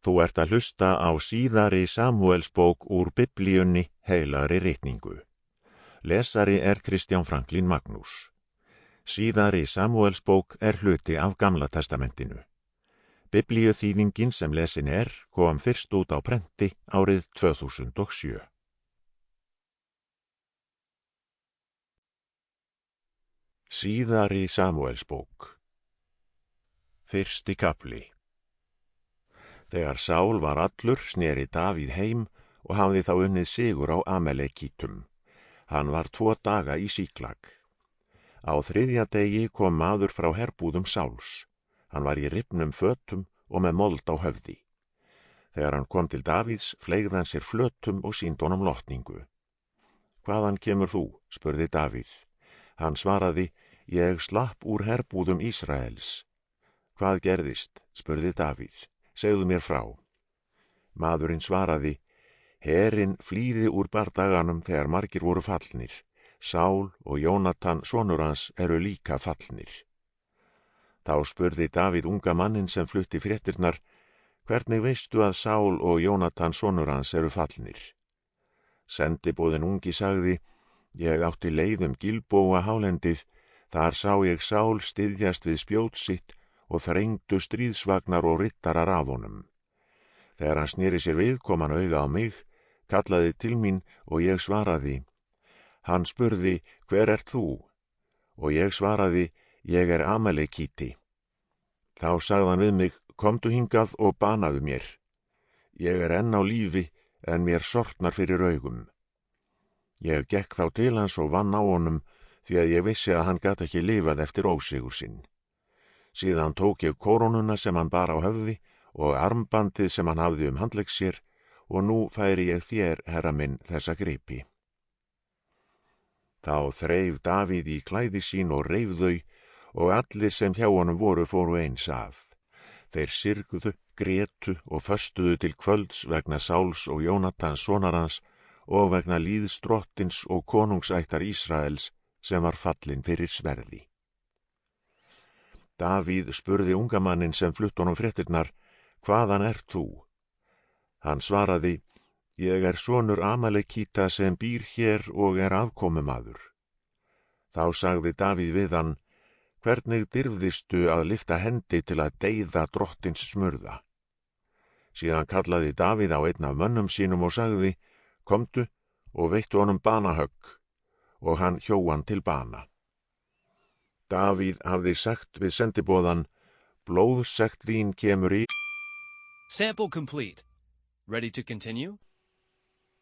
Þú ert að hlusta á síðari Samúelsbók úr Biblíunni heilagri ritningu. Lesari er Kristján Franklín Magnús. Síðari Samúelsbók er hluti af Gamla testamentinu. Biblíuþýðingin sem lesin kom fyrst út á prenti árið 2007. Síðari Samúelsbók. Fyrsti kafli. Þegar Sál var allur sneri Davíð heim og hafði þá unnið sigur á Amalekítum. Hann var 2 daga í Síklag. Á 3. degi kom maður frá herbúðum Sáls. Hann var í rifnum fötum og með mold á höfði. Þegar hann kom til Davíðs fleygði hann sér flötum og sýndi honum lotningu. Hvaðan kemur þú? Spurði Davíð. Hann svaraði, ég slapp úr herbúðum Ísraels. Hvað gerðist? Spurði Davíð. Segðu mér frá. Maðurinn svaraði, herinn flýði úr bardaganum þegar margir voru fallnir. Sál og Jónatan sonur hans eru líka fallnir. Þá spurði Davíð unga manninn sem flutti fréttirnar, hvernig veistu að Sál og Jónatan sonur hans eru fallnir? Sendiboðinn ungi sagði, ég átti leið Gilbóa hálendið, þar sá ég Sál styðjast við spjót sitt og þrengdu stríðsvagnar og rittarar að honum. Þegar hann sneri sér við kom hann auga á mig, kallaði til mín og ég svaraði. Hann spurði, hver ert þú? Og ég svaraði, ég er Amalekíti. Þá sagði hann við mig, komdu hingað og banaðu mér. Ég er enn á lífi, en mér sortnar fyrir augum. Ég gekk þá til hans og vann á honum, því að ég vissi að hann gat ekki lifað eftir ósigur sinn. Síðan tók ég kórónuna sem hann bar á höfði og armbandið sem hann hafði handlegg sér og nú færi ég þér, herra minn, þessa gripi. Þá þreif Davíð í klæði sín og reif þau og allir sem hjá honum voru fóru eins að. Þeir syrguðu, grétu og föstuðu til kvölds vegna Sáls og Jónatans sonar hans og vegna líðs drottins og konungsættar Ísraels sem var fallinn fyrir sverði. Davíð spurði unga manninn sem flutt honum fréttirnar, hvaðan ert þú? Hann svaraði, ég er sonur Amalekíta sem býr hér og er aðkomumaður. Þá sagði Davíð við hann, hvernig dirfðistu að lyfta hendi til að deyða drottins smurða? Síðan kallaði Davíð á einn af mönnum sínum og sagði, komdu og veittu honum banahögg, og hann hjó hann til bana. Davíð hafði sagt við sendiboðan, blóðsekt þín kemur í... Sample complete. Ready to continue?